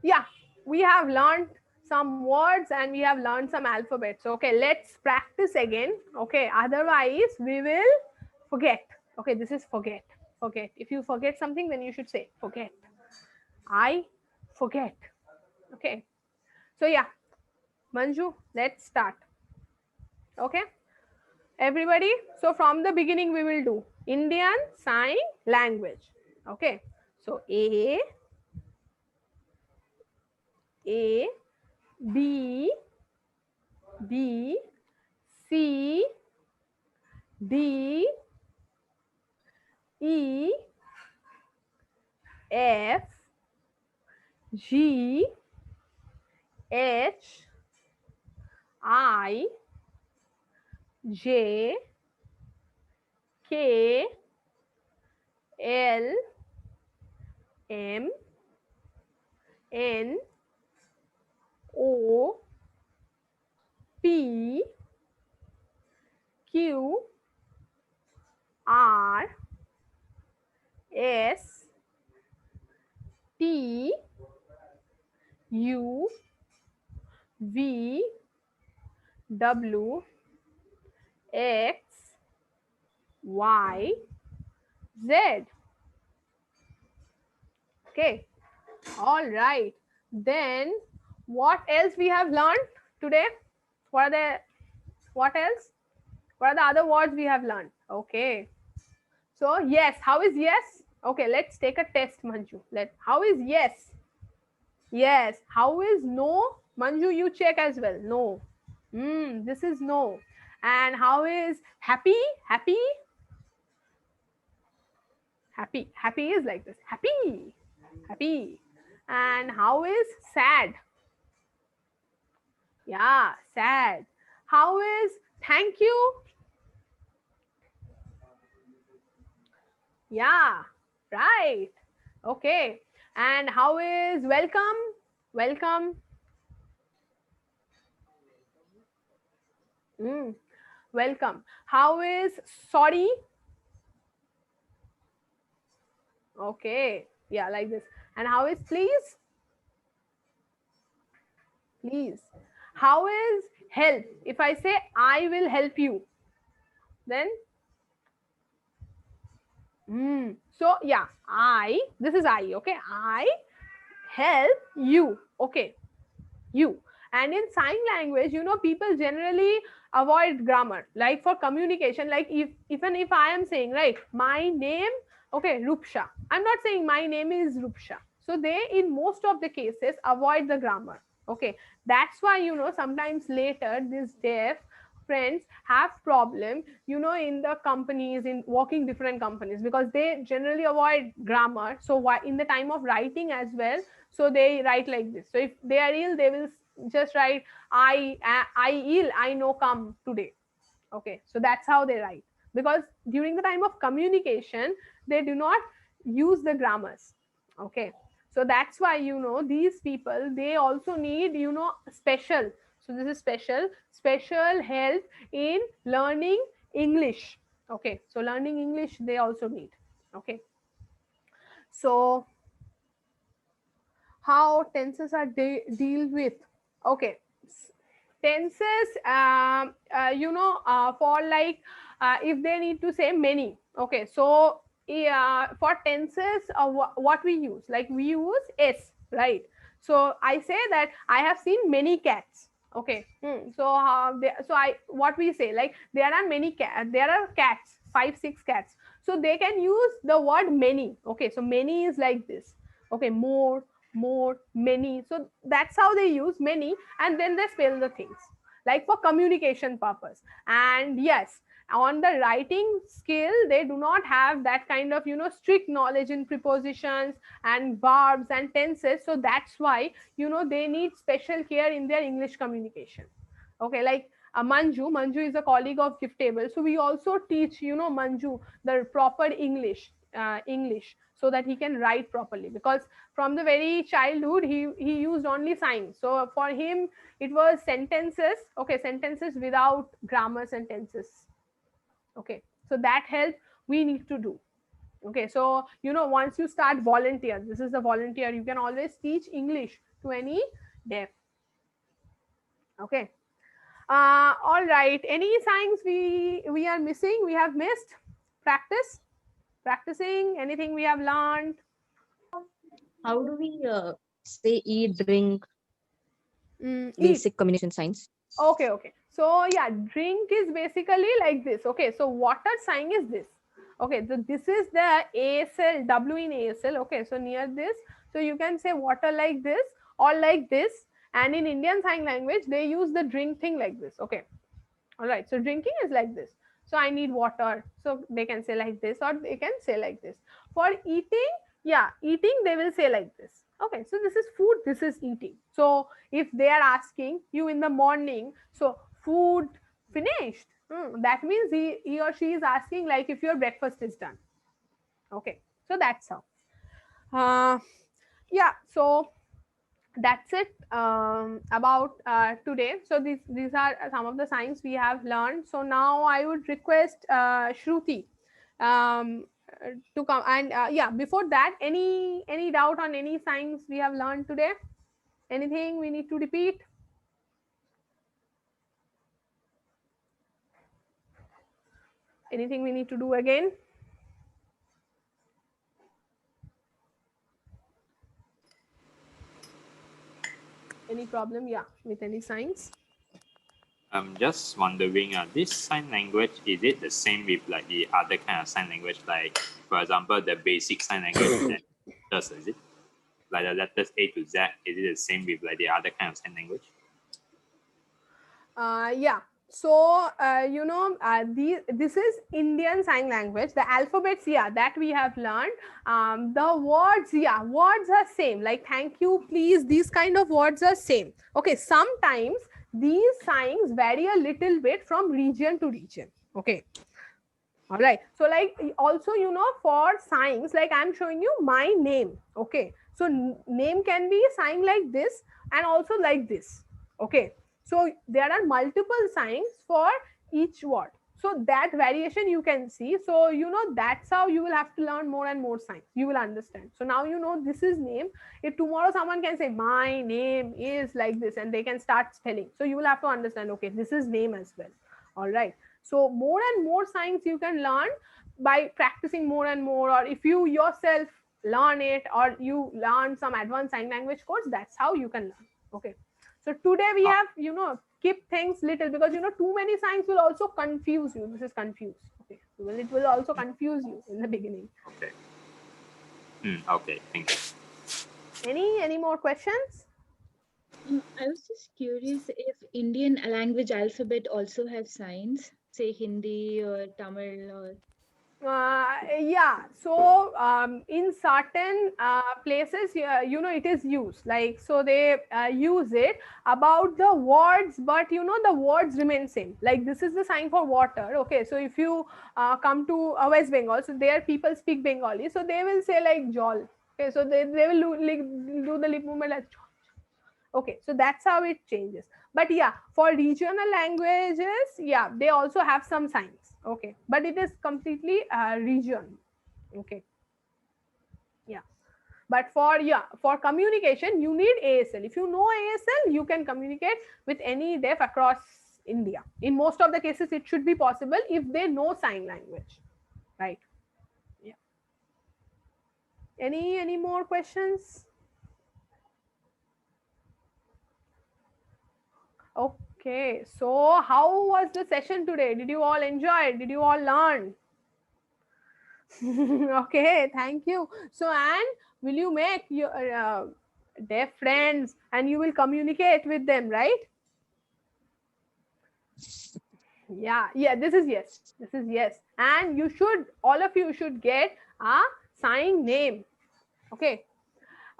[SPEAKER 2] yeah, we have learned some words and we have learned some alphabets. Okay, let's practice again. Okay, otherwise we will forget. Okay, this is forget. If you forget something, then you should say forget. I forget. Okay, so yeah, Manju, let's start. Okay, everybody. So from the beginning we will do Indian Sign Language. Okay, so A, B, C, D, E, F, G, H, I, J, K, L, M, N, O, P, Q, R, S, T, U, V, W, X, Y, Z. Okay, all right. Then what else we have learned today? What else? What are the other words we have learned? Okay. So yes, how is yes? Okay, let's take a test, Manju. How is yes? Yes. How is no? Manju, you check as well. No. This is no. And how is happy? Happy? Happy. Happy is like this. Happy. Happy. And how is sad? Yeah, sad. How is thank you? Yeah, right. Okay. And how is welcome? Welcome. Welcome. How is sorry? Okay. Yeah, like this. And how is please? Please. How is help? If I say I will help you, then so yeah, this is I. Okay, I help you. Okay, you. And in sign language, you know, people generally avoid grammar. Like for communication, like even if I am saying, right, my name, okay, Rupsha, I'm not saying my name is Rupsha. So they, in most of the cases, avoid the grammar. Okay, that's why, you know, sometimes later these deaf friends have problem, you know, in the companies, in working different companies, because they generally avoid grammar. So why in the time of writing as well, so they write like this. So if they are ill, they will just write I ill, I know come today. Okay, so that's how they write. because during the time of communication, they do not use the grammars. Okay, so that's why, these people, they also need, special. So this is special help in learning English. Okay, so learning English they also need. Okay, so how tenses are deal with? Okay, tenses, for like, if they need to say many. Okay, so for tenses, what we use, like we use s, right? So I say that I have seen many cats. Okay, so what we say, like there are many cats, there are cats, 5-6 cats, so they can use the word many. Okay, so many is like this. Okay, more, many, so that's how they use many, and then they spell the things, like for communication purpose. And yes, on the writing skill, they do not have that kind of, strict knowledge in prepositions and verbs and tenses, so that's why, they need special care in their English communication. Okay, like Manju is a colleague of Giftable, so we also teach, Manju the proper English, so that he can write properly, because from the very childhood he used only signs. So for him it was sentences. Okay, sentences without grammar sentences. Okay, so that help we need to do. Okay, so once you start volunteer, this is the volunteer, you can always teach English to any deaf. Okay, all right, any signs we are missing, we have missed? Practicing anything we have learned?
[SPEAKER 9] How do we say eat, drink,
[SPEAKER 2] Eat.
[SPEAKER 9] basic communication signs?
[SPEAKER 2] Okay, so yeah, drink is basically like this. Okay, so water sign is this. Okay, so this is the ASL, W in ASL. Okay, so near this, so you can say water like this or like this, and in Indian sign language they use the drink thing like this. Okay, all right, so drinking is like this. So I need water, so they can say like this, or they can say like this. For eating, yeah, eating they will say like this. Okay, so this is food, this is eating. So if they are asking you in the morning, so food finished, that means he or she is asking like if your breakfast is done. Okay, so that's how. Yeah, so that's it about today. So these are some of the signs we have learned. So now I would request Shruti to come, and yeah, before that, any doubt on any signs we have learned today? Anything we need to repeat? Anything we need to do again? Any problem, yeah, with any signs?
[SPEAKER 5] I'm just wondering, this sign language, is it the same with like the other kind of sign language, like for example the basic sign language that is it? Like the letters A to Z, is it the same with like the other kind of sign language?
[SPEAKER 2] Yeah, so this is Indian sign language. The alphabets, yeah, that we have learned. The words, yeah, words are same, like thank you, please, these kind of words are same. Okay, sometimes these signs vary a little bit from region to region. Okay, all right, so like also for signs, like I'm showing you my name. Okay, so name can be signed like this and also like this. Okay, so there are multiple signs for each word, so that variation you can see. So that's how you will have to learn more and more signs, you will understand. So now this is name. If tomorrow someone can say my name is like this and they can start spelling, so you will have to understand, okay, this is name as well. All right, so more and more signs you can learn by practicing more and more, or if you yourself learn it, or you learn some advanced sign language course, that's how you can learn. Okay, so today we have keep things little, because too many signs will also confuse you. This is confused. Okay, so it will also confuse you in the beginning.
[SPEAKER 5] Okay. Okay, thank you.
[SPEAKER 2] Any more questions?
[SPEAKER 10] I was just curious if Indian language alphabet also has signs, say Hindi or Tamil or
[SPEAKER 2] Yeah, so in certain places, it is used, like, so they use it about the words, but the words remain same. Like, this is the sign for water. Okay, so if you come to West Bengal, so there people speak Bengali, so they will say like jol. Okay, so they will do the lip movement like jol. Okay, so that's how it changes. But yeah, for regional languages, yeah, they also have some signs. Okay, but it is completely region. Okay, yeah, but for communication you need ASL. If you know ASL, you can communicate with any deaf across India. In most of the cases it should be possible if they know sign language, right? Yeah. Any more questions? Okay, so how was the session today? Did you all enjoy? Did you all learn? Okay, thank you. So, and will you make your deaf friends and you will communicate with them, right? Yeah, this is yes. This is yes. And you should, all of you should get a sign name. Okay.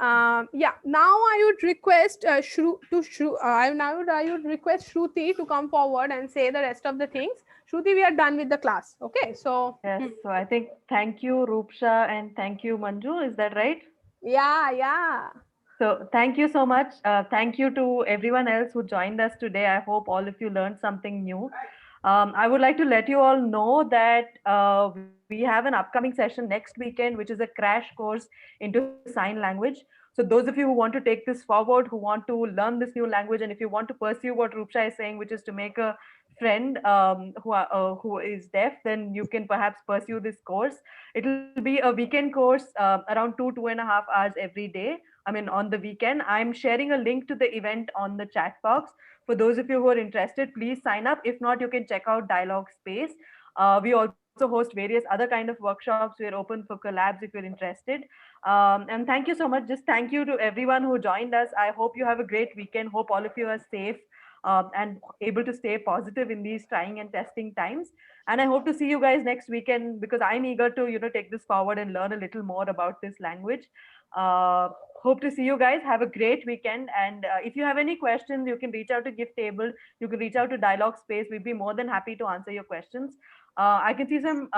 [SPEAKER 2] Yeah, now I would request I would request Shruti to come forward and say the rest of the things. Shruti, we are done with the class. Okay, so
[SPEAKER 1] Yes, so I think thank you, Roopsha, and thank you, Manju. Is that right?
[SPEAKER 2] yeah.
[SPEAKER 1] So thank you so much. Thank you to everyone else who joined us today. I hope all of you learned something new. I would like to let you all know that we have an upcoming session next weekend, which is a crash course into sign language. So those of you who want to take this forward, who want to learn this new language, and if you want to pursue what Roopsha is saying, which is to make a friend who is deaf, then you can perhaps pursue this course. It will be a weekend course, around 2.5 hours every day. I mean, on the weekend. I'm sharing a link to the event on the chat box. For those of you who are interested, please sign up. If not, you can check out Dialogue Space. We also host various other kind of workshops. We're open for collabs if you're interested. And thank you so much. Just thank you to everyone who joined us. I hope you have a great weekend. Hope all of you are safe and able to stay positive in these trying and testing times. And I hope to see you guys next weekend, because I'm eager to take this forward and learn a little more about this language. Uh, Hope to see you guys. Have a great weekend. And if you have any questions, you can reach out to Gift Table. You can reach out to Dialogue Space. We'd be more than happy to answer your questions. I can see some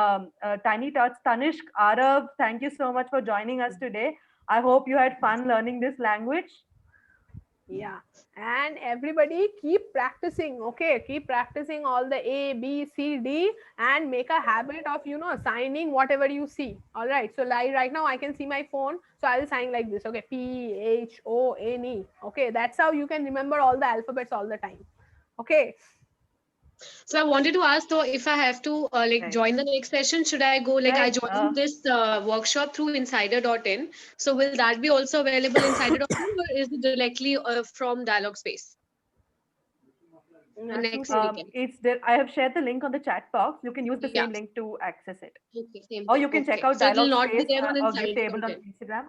[SPEAKER 1] tiny tots. Tanishq, Arav, thank you so much for joining us today. I hope you had fun learning this language.
[SPEAKER 2] Yeah, and everybody keep practicing. Okay, keep practicing all the A, B, C, D, and make a habit of signing whatever you see. All right, so like right now I can see my phone, so I'll sign like this. Okay, PHONE. Okay, that's how you can remember all the alphabets all the time. Okay.
[SPEAKER 11] So I wanted to ask though, if I have to join the next session, should I go I joined this workshop through insider.in. So will that be also available insider.in, or is it directly from Dialogue Space?
[SPEAKER 2] Next
[SPEAKER 1] I have shared the link on the chat box. You can use the same link to access it.
[SPEAKER 11] Okay, same
[SPEAKER 1] or you can check out Dialogue Space or
[SPEAKER 11] Gift
[SPEAKER 1] Table on Instagram.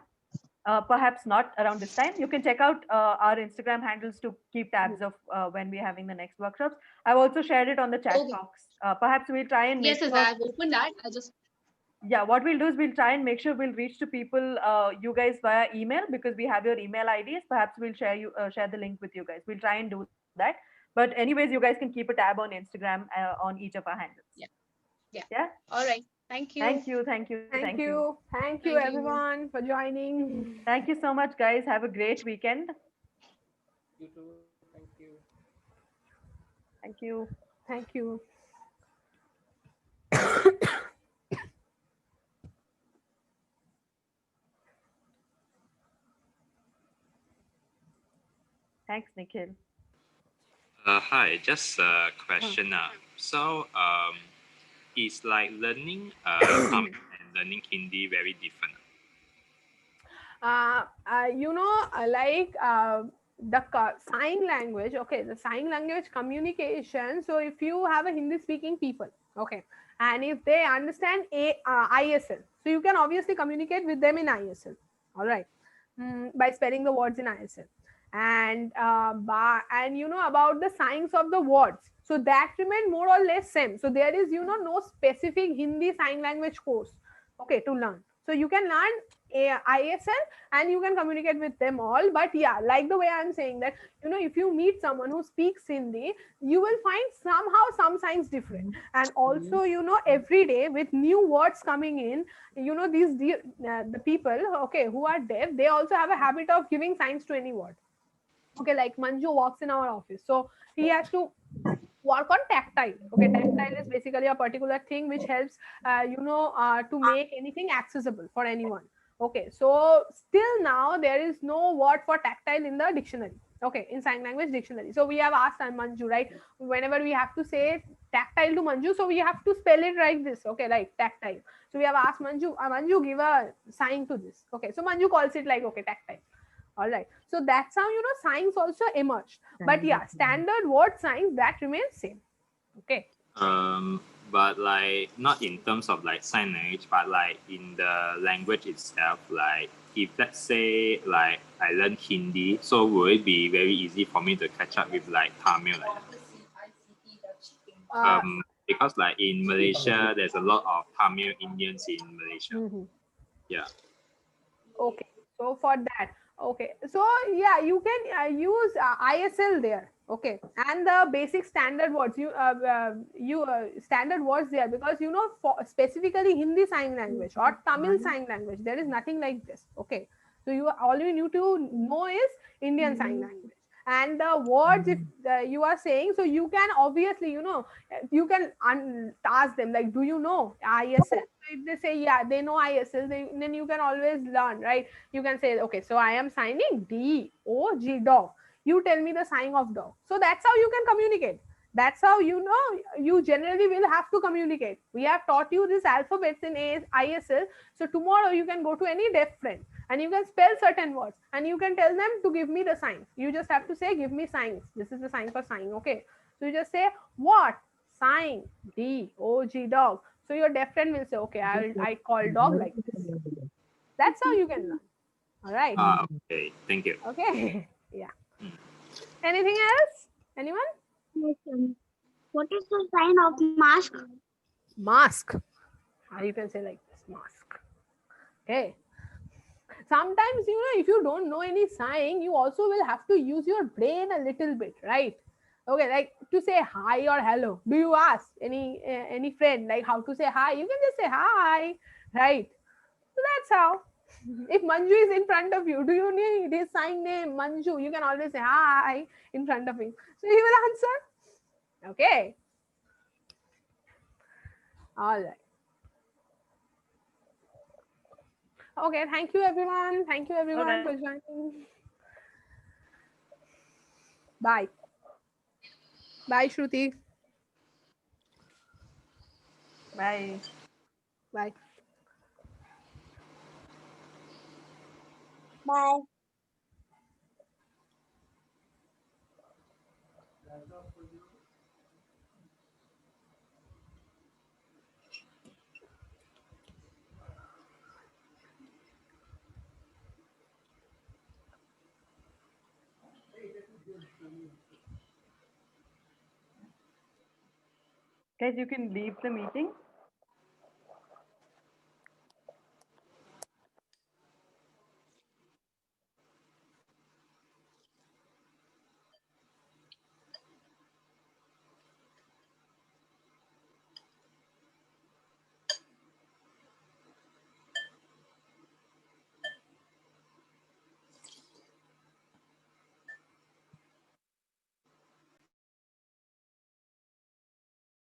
[SPEAKER 1] Perhaps not around this time. You can check out our Instagram handles to keep tabs of when we're having the next workshops. I've also shared it on the chat box. Perhaps we'll try and
[SPEAKER 11] yes, I've opened that.
[SPEAKER 1] Yeah, what we'll do is we'll try and make sure we'll reach to people, you guys, via email, because we have your email IDs. Perhaps we'll share the link with you guys. We'll try and do that. But anyways, you guys can keep a tab on Instagram on each of our handles.
[SPEAKER 11] Yeah. All right. Thank you.
[SPEAKER 2] Thank you everyone for joining.
[SPEAKER 1] Thank you so much, guys. Have a great weekend.
[SPEAKER 6] You too. Thank you.
[SPEAKER 2] Thank you. Thank you.
[SPEAKER 1] Thanks, Nikhil.
[SPEAKER 5] Hi, just a question. So, is learning Tamil and learning Hindi very different?
[SPEAKER 2] The sign language, okay, the sign language communication. So if you have a Hindi speaking people, okay, and if they understand ISL, so you can obviously communicate with them in ISL, all right, by spelling the words in ISL. and and you know about the signs of the words, so that remain more or less same. So there is, you know, no specific Hindi sign language course, okay, to learn. So you can learn ISL and you can communicate with them all. But yeah, like the way I'm saying that, you know, if you meet someone who speaks Hindi, you will find somehow some signs different. And also, you know, every day with new words coming in, you know, the people, okay, who are deaf, they also have a habit of giving signs to any word. Okay, like Manju walks in our office, so he has to work on tactile. Okay, tactile is basically a particular thing which helps to make anything accessible for anyone. Okay, so still now there is no word for tactile in the dictionary, okay, in sign language dictionary. So we have asked Manju, right, whenever we have to say tactile to Manju, so we have to spell it like this, okay, like tactile. So we have asked Manju, Manju, give a sign to this. Okay, so Manju calls it like, okay, tactile. All right, so that's how, you know, signs also emerged. But yeah, standard word signs that remains same. Okay.
[SPEAKER 5] But like not in terms of like sign language, but like in the language itself. Like if let's say like I learn Hindi, so will it be very easy for me to catch up with like Tamil? Like, because like in Malaysia, there's a lot of Tamil Indians in Malaysia. Yeah.
[SPEAKER 2] Okay, so for that, okay, so yeah, you can use ISL there, okay, and the basic standard words, standard words there, because, you know, for specifically Hindi sign language or Tamil sign language, there is nothing like this. Okay, so all you need to know is Indian sign language. And the words, if you are saying, so you can obviously, you know, you can ask them like, do you know ISL? So if they say yeah, they know ISL, then you can always learn, right? You can say, okay, so I am signing DOG, dog. You tell me the sign of dog. So that's how you can communicate. That's how, you know, you generally will have to communicate. We have taught you these alphabets in ISL. So tomorrow you can go to any deaf friend and you can spell certain words and you can tell them to give me the signs. You just have to say, give me signs. This is the sign for sign. Okay. So you just say, what? Sign. DOG, dog. So your deaf friend will say, okay, I call dog like this. That's how you can learn. All right.
[SPEAKER 5] Okay. Thank you.
[SPEAKER 2] Okay. Yeah. Anything else? Anyone?
[SPEAKER 8] What is the sign of mask?
[SPEAKER 2] Mask. You can say like this, mask. Okay. Sometimes, you know, if you don't know any sign, you also will have to use your brain a little bit, right? Okay, like to say hi or hello. Do you ask any friend like how to say hi? You can just say hi, right? So that's how. If Manju is in front of you, do you need his sign name Manju? You can always say hi in front of him. So he will answer. Okay. All right. Okay, thank you everyone. Thank you everyone for joining. Bye. Bye, Shruti.
[SPEAKER 1] Bye.
[SPEAKER 2] Bye.
[SPEAKER 8] Bye.
[SPEAKER 1] Guys, you can leave the meeting.